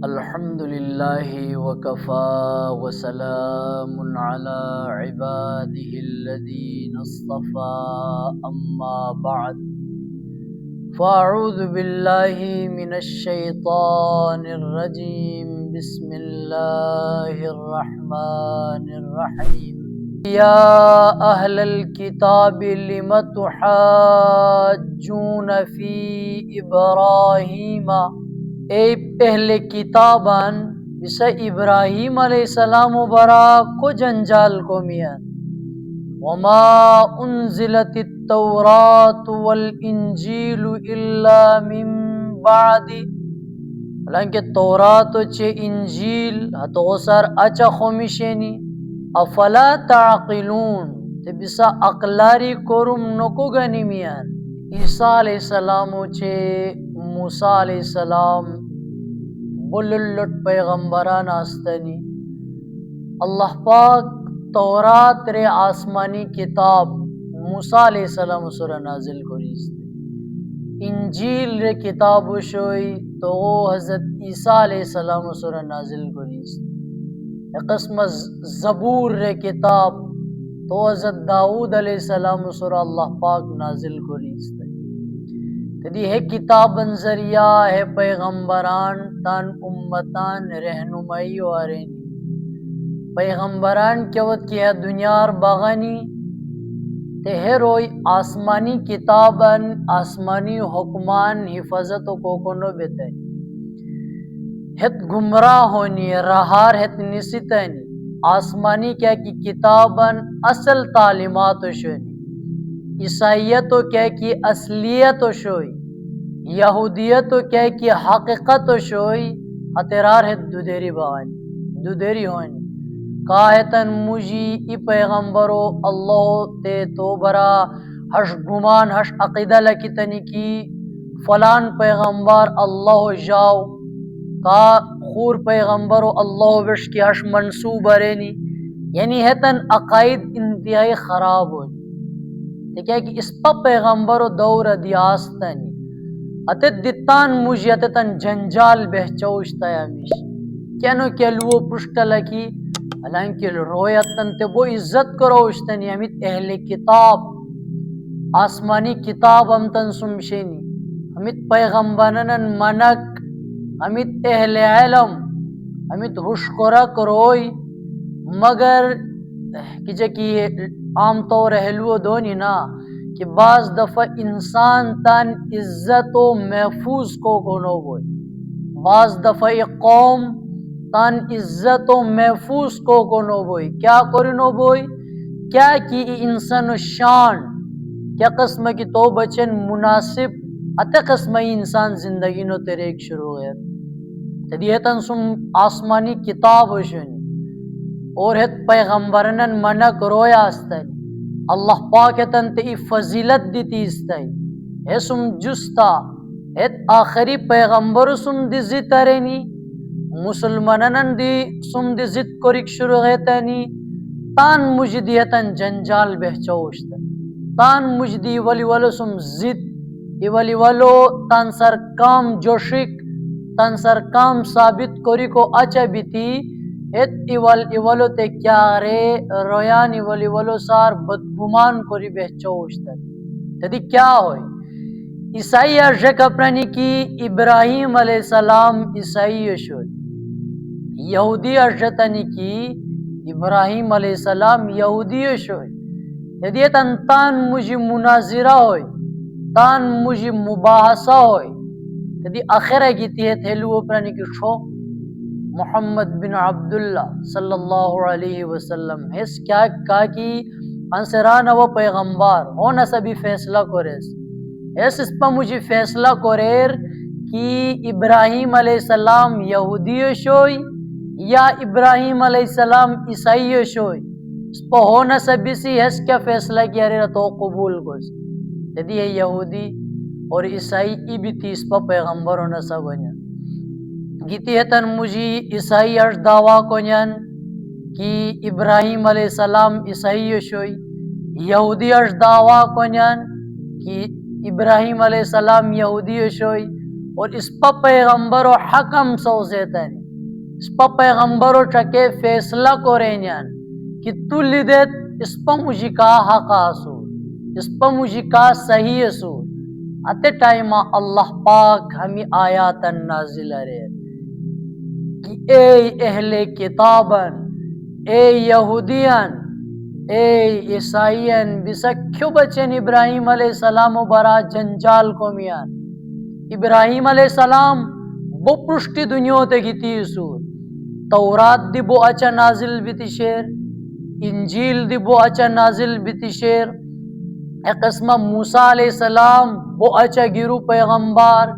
الحمد لله وكفى وسلام على عباده الذين اصطفى أما بعد فأعوذ بالله من الشيطان الرجيم بسم الله الرحمن الرحيم يا أهل الكتاب لم تحاجون في إبراهيم اے پہلے کتابان بس ابراہیم علیہ السلام برا کو جنجال کو میان وما انزلت التوراة والانجیل الا من بعد حالانکہ تورات چے انجیل ہتو سر اچا خومیشینی افلا تعقلون تے بسا اقلاری کورم نکو گنی میان عیسیٰ علیہ السلام چے موسیٰ علیہ السلام بللٹ پیغمبران آستنی اللہ پاک تورات رے آسمانی کتاب موسیٰ علیہ السلام سورہ نازل کریست انجیل رے کتاب شوئی تو حضرت عیسیٰ علیہ السلام سورہ نازل کریست قسم زبور رے کتاب تو حضرت داؤد علیہ السلام سورہ اللہ پاک نازل کریست تدی ہے کتاب ذریعہ ہے پیغمبران تان امتان رہنمائی وارینی پیغمبران کیوت کی ہے دنیار باغانی تے ہے روئی آسمانی کتابن آسمانی حکمان حفاظت و کوکنو بیتائی ہت گمراہ ہونی رہار ہت نسیتانی آسمانی کیا کی کتابن اصل تعلیمات شونی عیسائیت و کیا کی اصلیت و شوئی یہودیت و کیا کی حقیقت و شوئی ہترار ہے دودیری باغانی دودیری ہونی کاہتن مجی ای پیغمبرو اللہ تے تو برا ہش گمان ہش عقیدہ لکتنی کی فلان پیغمبر اللہ جاؤ کا خور پیغمبرو اللہ وش کی ہش منصوب رینی یعنی ہتن عقائد انتہائی خراب ہونی کیا کہ اس پا پیغمبر و دور دیاستانی اتت دیتان مجھے اتتن جنجال بہچوشتا ہے ہمیش کینو کلو پشتا لکی حالانکہ رویتن تے وہ عزت کروشتنی ہمیت اہل کتاب آسمانی کتاب ہم تن سمشینی ہمیت پیغمبرنن منک ہمیت اہل علم ہمیت حشکرک روئی مگر کہ عام طور اہلو دونی نا کہ بعض دفعہ انسان تن عزت و محفوظ کو گنو بوئی بعض دفعہ قوم تن عزت و محفوظ کو گنو بوئی کیا کرنو بوئی کیا کی انسان شان کیا قسم کی تو بچن مناسب اتے قسم انسان زندگی نو تیرے ایک شروع ہے تدیہتن سم آسمانی کتاب ہوشنی اور ہت پیغمبرنن منک رویا استنی اللہ پاک تن تے فضیلت دیتی استائی ہے سم جستا ہت آخری پیغمبر سم دی زیترینی مسلمانن دی سم دی زیت کرک شروع غیتنی تان مجدیتن جنجال بہچوشتا تان مجدی ولی ولو سم زیت ولی ولو تان سر کام جوشک تان سر کام ثابت کری کو اچھا بیتی ایت ایوالو تے کیا رے رویان ایوالو سار بدگمان کوری بہچوشتا تدی کیا ہوئی عیسائی ارشک اپنانی کی ابراہیم علیہ السلام عیسائی شوئی یہودی ارشتانی کی ابراہیم علیہ السلام یہودی شوئی تدی تان مجھے مناظرہ ہوئی تان مجھے مباحثہ ہوئی تدی آخرہ گیتی ہے تھیلو اپنانی کی شو محمد بن عبداللہ صلی اللہ علیہ وسلم اس کیا کہا کہ انسران و پیغمبر ہونا سبھی فیصلہ کریس اس پا مجھے فیصلہ کریر کہ ابراہیم علیہ السلام یہودی شوئی یا ابراہیم علیہ السلام عیسائی شوئی اس پا ہونا سبھی سی اس کیا فیصلہ کیا رہا تو قبول کو جدی ہے یہودی اور عیسائی ای بھی تھی اس پا پیغمبر ہونا سبھی گیتی ہے تن مجھے عیسائی ارش دعویٰ کنین کہ ابراہیم علیہ السلام عیسائی شوئی یہودی ارش دعویٰ کنین کہ ابراہیم علیہ السلام یہودی شوئی اور اس پا پیغمبر و حکم سو زیتنی اس پا پیغمبر و چکے فیصلہ کو رینیان کہ تو لیدت اس پا مجھے کا حق آسور اس پا مجھے کا صحیح اسور اتے ٹائمہ اللہ پاک ہمیں آیات نازل رہے کہ اے اہل کتابن اے یہودین اے عیسائین بسا کیوں بچن ابراہیم علیہ السلام و برا جنجال کو میان ابراہیم علیہ السلام بو پرشتی دنیا تے گیتی سور تورات دی بو اچھا نازل بیتی شیر انجیل دی بو اچھا نازل بیتی شیر ایک قسمہ موسیٰ علیہ السلام بو اچھا گیرو پیغمبر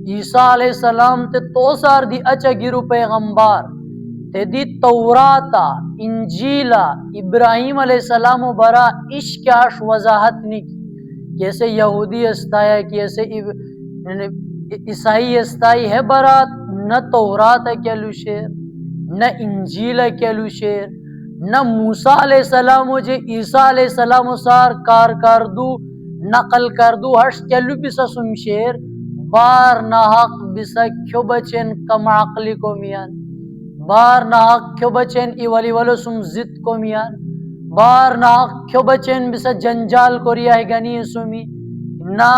عیسیٰ علیہ السلام تے توسار دی اچھا گیرو پیغمبر تے دی توراتا انجیلا ابراہیم علیہ السلام و برا عشقاش وضاحت نہیں کی کیسے یہودی استایا کیسے عیسائی استائی ہے برا نہ توراتا کیلو شیر نہ انجیلا کیلو شیر نہ موسیٰ علیہ السلام و جے عیسیٰ علیہ السلام و سار کردو نقل کردو ہش کیلو بسا سمشیر بار ناحق بسا کیوں بچن کم عقلی کو میان بار ناحق کیوں بچن ای ولی ولو سم زد کو میان بار ناحق کیوں بچن بسا جنجال کو ریاہ گنی سمی نہ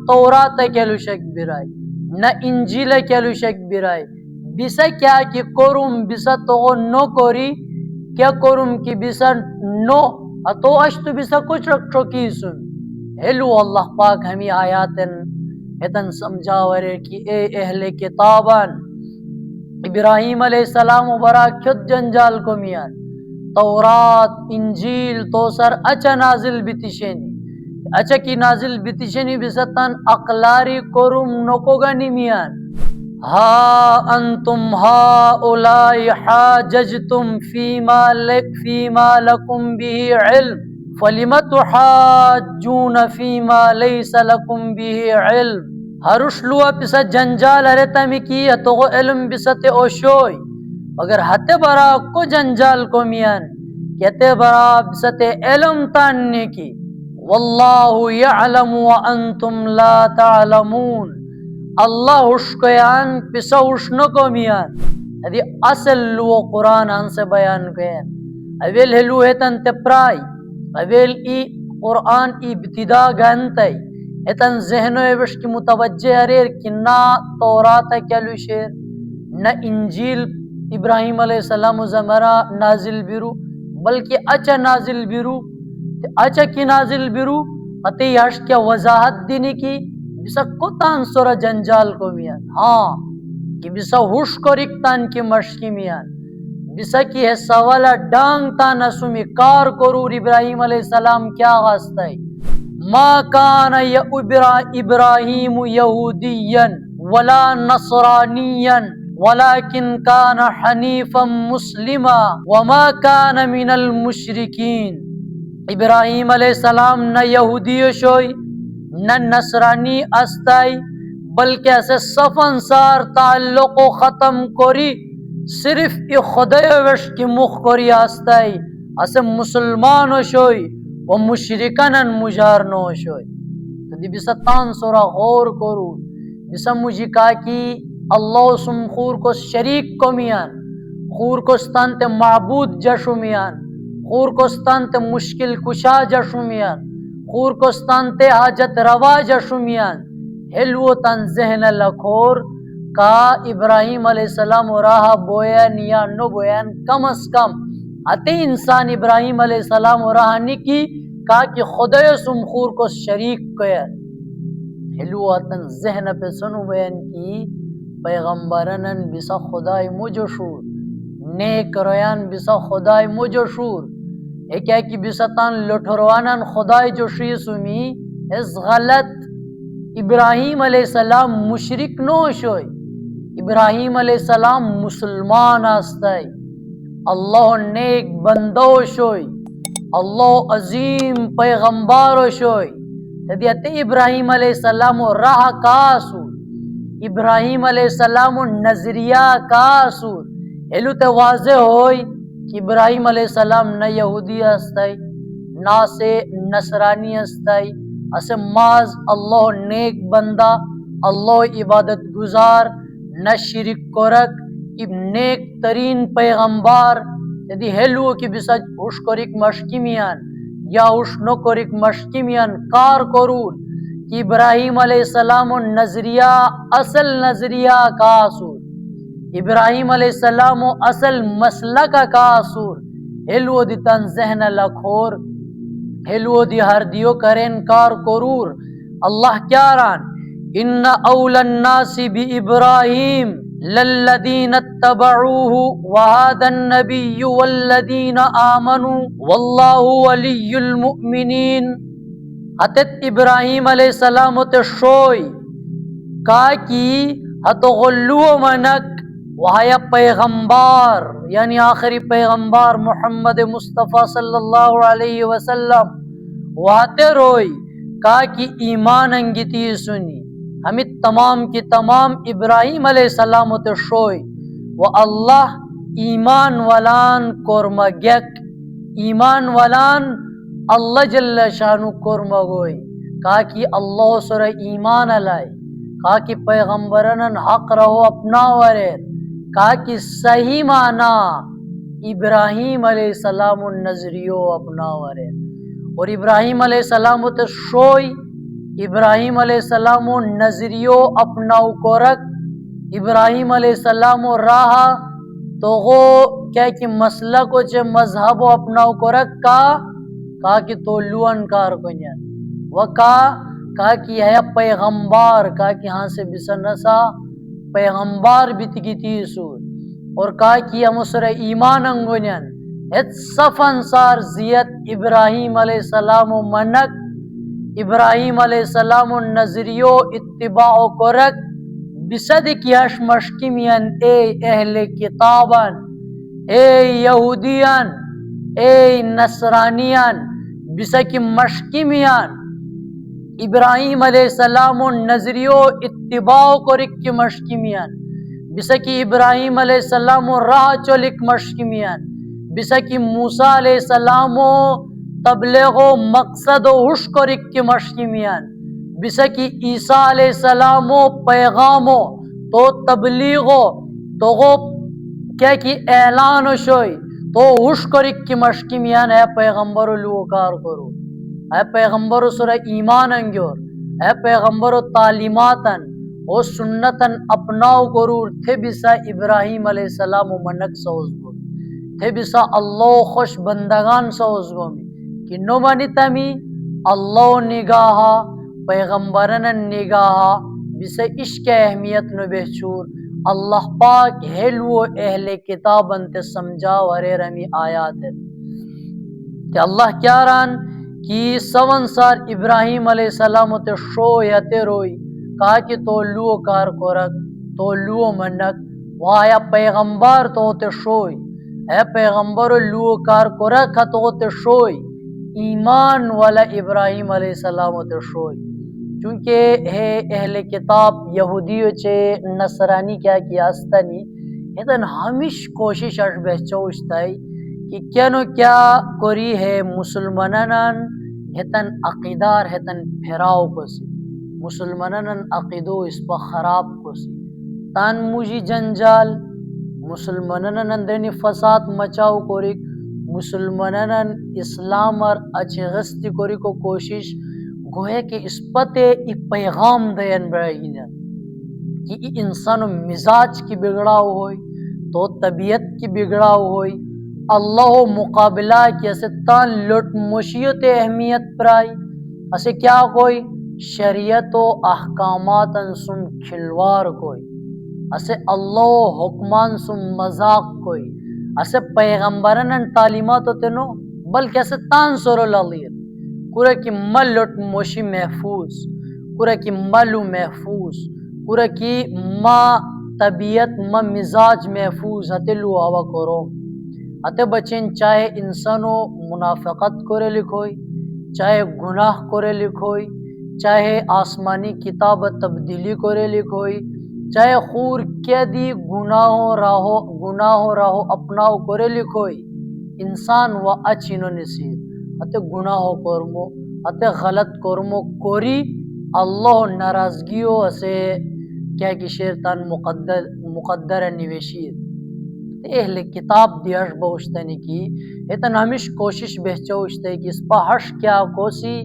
تورات کیلو شک برائی نہ انجیل کیلو شک برائی بسا کیا کہ کرم بسا تو نو کوری کیا کرم کی بسا نو اتو اشتو بسا کچھ رکھو کی سن ہلو اللہ پاک ہمیں آیاتن اتن سمجھاورے کہ اے اہل کتابان ابراہیم علیہ السلام و برا کھت جنجال کو میان تورات انجیل تو سر اچھا نازل بیتیشنی اچھا کی نازل بیتیشنی بستان اقلاری کرم نکو گنی میان ہا انتم ہا اولائی حاججتم فیما لکم بھی علم فلم تحاجون فیما لیس لکم بھی علم ہرش لوا پسا جنجال رہتا میں کی تو علم بستے اوشوئی اگر ہتے برا کو جنجال کو میان کہتے برا بستے علم تاننے کی واللہ یعلم وانتم لا تعلمون اللہ حشکیان پسا حشنو کو میان ادھی اصل لو قرآن ہن سے بیان کہیں اویل ہلو ہیتن تپرائی اویل ای قرآن ای ابتدا گھنتائی اتن ذہنو ایوش کی متوجہ اریر کہ نہ تورات کیلو شیر نہ انجیل ابراہیم علیہ السلام زمرہ نازل بیرو بلکہ اچھا نازل بیرو اچھا کی نازل بیرو اتی یاش کیا وضاحت دینی کی بسا کتان سورا جنجال کو میان ہاں کہ بسا ہوش کو رکتان کی مشکی میان بسا کی ہے سوالا ڈانگ تا نسومی کار کرور ابراہیم علیہ السلام کیا غاستا ہے ما کان ابراہیم یہودیا ولا نصرانیا ولكن كان حنیفا مسلما وما كان من المشرکین ابراہیم علیہ السلام نہ یہودی شوئی نہ نصرانی استائی بلکہ ایسے صفن سار تعلق و ختم کوری صرف ای خدای وش کی مخ کوری استائی ایسے مسلمان شوئی و مشرکن مجارنو شوئی تو دی بسا تان سورا غور کرو بسا مجھے کہا کہ اللہ سم خور کو شریک کو میان خور کو ستانت معبود جشو میان خور کو ستانت مشکل کشا جشو میان خور کو ستانت حاجت روا جشو میان ہلو تن ذہن لکھور کا ابراہیم علیہ السلام راہ بوین یا نو بوین کم از کم اتے انسان ابراہیم علیہ السلام راہ نکی کہا کہ خدای سم خور کو شریک کوئے ہلو تن ذہن پہ سنو بیان کی پیغمبرنن بسا خدای مجھو شور نیک رویان بسا خدای مجھو شور ایک ہے کہ بسا تان لٹھروانن خدای جو شی سمی اس غلط ابراہیم علیہ السلام مشرک نو شوئی ابراہیم علیہ السلام مسلمان آستائی اللہ نیک بندو شوئی اللہ عظیم پیغمبر شوئی تدیت ابراہیم علیہ السلام راہ کاسو ابراہیم علیہ السلام نظریہ کاسور ہلو تے واضح ہوئی کہ ابراہیم علیہ السلام نہ یہودی استائی نہ سے نصرانی استائی اسے ماز اللہ نیک بندہ اللہ عبادت گزار نہ شرک کرک نیک ترین پیغمبر یدی ہیلو کی بسا ہوش کرک مشکمیان یا ہوش نو کرک مشکمیان کار کرور کہ ابراہیم علیہ السلام و نظریہ اصل نظریہ کا سور ابراہیم علیہ السلام و اصل مسلک کا سور ہیلو دی تن ذہن لکھور ہیلو دی ہر دیو کرین کار کرور اللہ کیا ران ان اول الناس بابراہیم للذین اتبعوه وهذا النبی والذین آمنوا واللہ ولی المؤمنین ہتت ابراہیم علیہ السلام تے شوئی کا کی ہت غلو منک وہایا پیغمبر یعنی آخری پیغمبر محمد مصطفیٰ صلی اللہ علیہ وسلم وہاتے روئی کا کی ایمان انگیتی سنی ہمیں تمام کی تمام ابراہیم علیہ السلام تے شوئی و اللہ ایمان ولان کورمگیک ایمان ولان اللہ جل شانو کورمگوئی کہا کہ اللہ سر ایمان علائی کہا کہ پیغمبرن حق رہو اپنا ورد کہا کہ صحیح معنی ابراہیم علیہ السلام نظریو اپنا ورد اور ابراہیم علیہ السلام تے شوئی ابراہیم علیہ السلام نظریو اپناو کورک ابراہیم علیہ السلام راہ تو وہ کیا کہ مسلک چے مذہب اپناو کورک کہا کہ تو لون کار کنین و کہا کہ ہے پیغمبر کہا کہ ہاں سے بسنسا پیغمبر بیتگی تیسور اور کہا کہ ہم اسر ایمان انگونین ہت صفن سار زیت ابراہیم علیہ السلام منک ابراہیم علیہ السلام نظریو اتباع کرک بسد کیاش مشکمین اے اہل کتابن اے یہودیان اے نصرانیان بسکی مشکمیان ابراہیم علیہ السلام نظریو اتباع کرک کی مشکمیان بسکی ابراہیم علیہ السلام راہ چلک مشکمیان بسکی موسیٰ علیہ السلام تبلیغ و مقصد و حش کرک کی مشکمیان بسکی عیسیٰ علیہ السلام پیغام تو تبلیغ تو کیا کی اعلان شوئی تو حش کرک کی مشکمیان ہے پیغمبر لو کار کرو اے پیغمبر سر ایمان انگیور اے پیغمبر تعلیماتن او سنتن اپناو کرور تھے بسا ابراہیم علیہ السلام منک سوز گو تھے بسا اللہ خوش بندگان سوز گو می کہ نو منی تمی اللہ نگاہ پیغمبرن نگاہ بسا عشق اہمیت نو بہچور اللہ پاک ہیلو اہل کتاب انت سمجھا ورے رمی آیات ہے کہ اللہ کیا ران کہ سون سار ابراہیم علیہ السلام تے شویت روئی کہا کہ تو لو کار کورک تو لو منک وایا پیغمبر تو تے شوئی اے پیغمبر لو کار کورک تو تے شوئی ایمان والا ابراہیم علیہ السلام تے شوئی چونکہ ہے اہل کتاب یہودیو چے نصرانی کیا استنی ہتن ہمیش کوشش اش بہچوشتائی کہ کینو کیا کوری ہے مسلمانان ہتن عقیدار ہتن پھراو کسی مسلمانان عقیدو اس پا خراب کسی تان موجی جنجال مسلمانان اندرنی فساد مچاو کوری مسلمانان اسلام اور اچھے غستی کوری کو کوشش گوئے کہ اس پتے ای پیغام دین برائینا کہ ای انسان مزاج کی بگڑاو ہوئی تو طبیعت کی بگڑاو ہوئی اللہ مقابلہ کی اسے تان لٹ مشیت اہمیت پرائی اسے کیا کوئی شریعت و احکامات سن کھلوار کوئی اسے اللہ حکمان سن مذاق کوئی اسے پیغمبرن تعلیمات ہوتے نو بلکہ اسے تان سورو لالیر کورا کی ملٹ موشی محفوظ کورا کی ملو محفوظ کورا کی ما طبیعت ما مزاج محفوظ ہتے لو آوا کرو ہتے بچین چاہے انسانو منافقت کرے لکھوئی چاہے گناہ کرے لکھوئی چاہے آسمانی کتاب تبدیلی کرے لکھوئی چاہے خور کیا دی گناہو راہو اپناو کرے لکھوئی انسان و اچینو نصیر ہتے گناہو کرمو ہتے غلط کرمو کوری اللہ ناراضگیوں سے کیا کہ شیطان مقدر نویشید اہل کتاب دیاش بوشتنی کی اتن ہمیش کوشش بہچوشتے کہ اس پا ہش کیا کوسی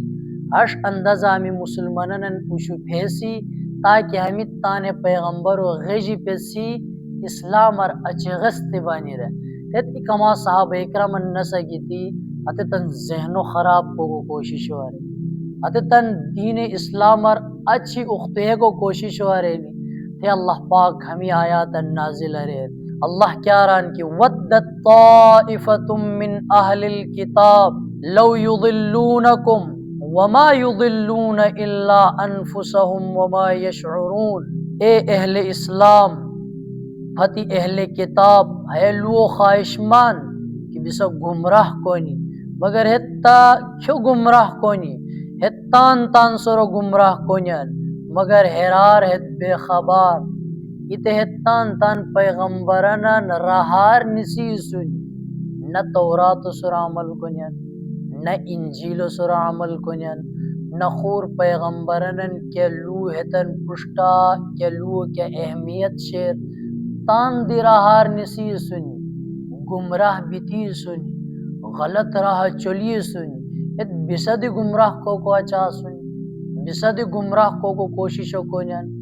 ہش اندازہ ہمیں مسلمانن پوشو پھیسی تاکہ ہمیں تانے پیغمبر و غیجی پیسی اسلام اور اچغست بانی رہے تیتی کما صحابہ اکرام النسا کی تھی اتے تن ذہن و خراب کو کوشش ہو رہی اتے تن دین اسلام اور اچھی اختہ کو کوشش ہو رہی تے اللہ پاک ہمیں آیات نازل رہے اللہ کیا ران کی ودت طائفۃ من اہل الکتاب لو یضلونکم وما یضلون الا انفسهم وما یشعرون اے اہل اسلام پھتی اہل کتاب ہے لو خواہشمان کہ بسا گمراہ کونی مگر ہتا کیوں گمراہ کونی ہتان تان سرو گمراہ کونین مگر حرار ہت بے خبار اتہتان تان پیغمبران رہار نسی سنی نہ تورات سر عمل کنین نہ انجیل سر عمل کنین نہ خور پیغمبران کے لو ہتن پشتا کے لو کے اہمیت شیر تان دی رہار نسی سنی گمراہ بیتی سنی غلط راہ چلی سنی ات بسد گمراہ کو اچھا سنی بسد گمراہ کو کوشش کنین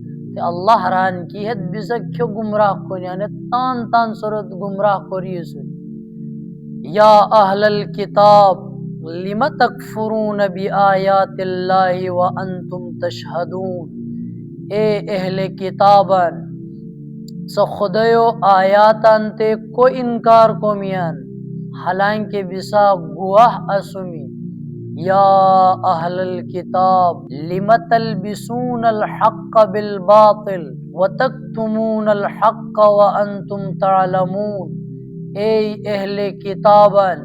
اللہ ران کی ہے بزک کیوں گمراہ کنیان تان تان سرد گمراہ کریے سنی یا اہل الکتاب لم تکفرون بآیات اللہ وانتم تشہدون اے اہل کتابن سو خدایو آیاتان تے کو انکار کو میان حالانکہ بسا گواہ اسمی یا اہل الکتاب لم تلبسون الحق بالباطل وتکتمون الحق وانتم تعلمون اے اہل کتابن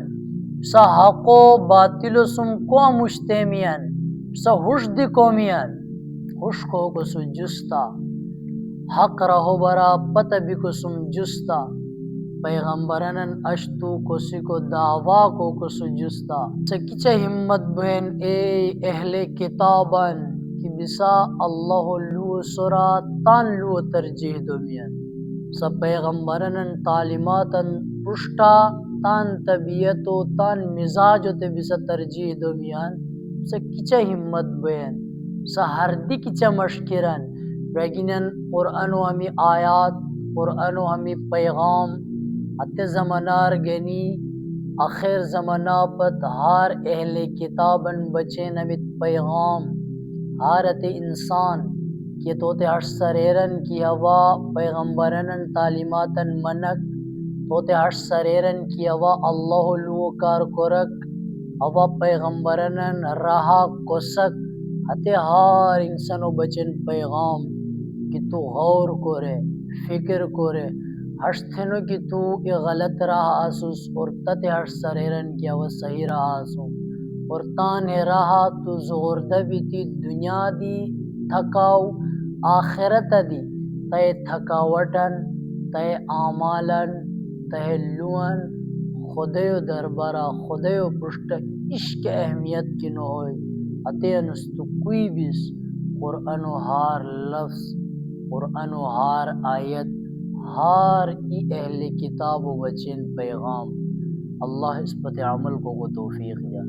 سا حق و باطل سم کو مشتمیان سا ہوش دی کومیان ہوش کو سو جستا حق رہو برا پتہ بھی کو سم جستا پیغمبران اشتو کسی کو دعوا کو سجستا سکیچہ ہمت بہن اے اہل کتابن کی بسا اللہ لو سرا تان لو ترجیح دو میان سا پیغمبران تعلیماتن پشتا تان طبیعت و تان مزاج تے بسا ترجیح دو میان سکیچہ ہمت بہن سا ہر دی کچہ مشکرن لیکن قرآن و ہمیں آیات قرآن و ہمیں پیغام اتے زمانار گنی آخر زمانہ پت ہار اہل کتابن بچے نمت پیغام ہارت انسان کہ توتے ہر سریرن کی ہوا پیغمبرن تعلیماتن منک توتے ہر سریرن کی ہوا اللہ لو کار کرک ہوا پیغمبرن راہا کسک ہتے ہار انسانو بچن پیغام کہ تو غور کرے فکر کرے ہشتنو کہ تو یہ غلط راہ آسوس اور تت ہر سریرن کیا وہ صحیح راہ آسو اور تان راہ تو زوردہ بھی تی دنیا دی تھکاو آخرت دی تے تھکاوٹن تے آمالن تے لون خدایو دربارہ خدایو پشت عشق اہمیت کی نہ ہوئی اتے انستو کوئی بیس قرآن و ہار لفظ قرآن و ہار آیت ہار ای اہل کتاب و بچین پیغام اللہ اس پہ عمل کو توفیق دیا.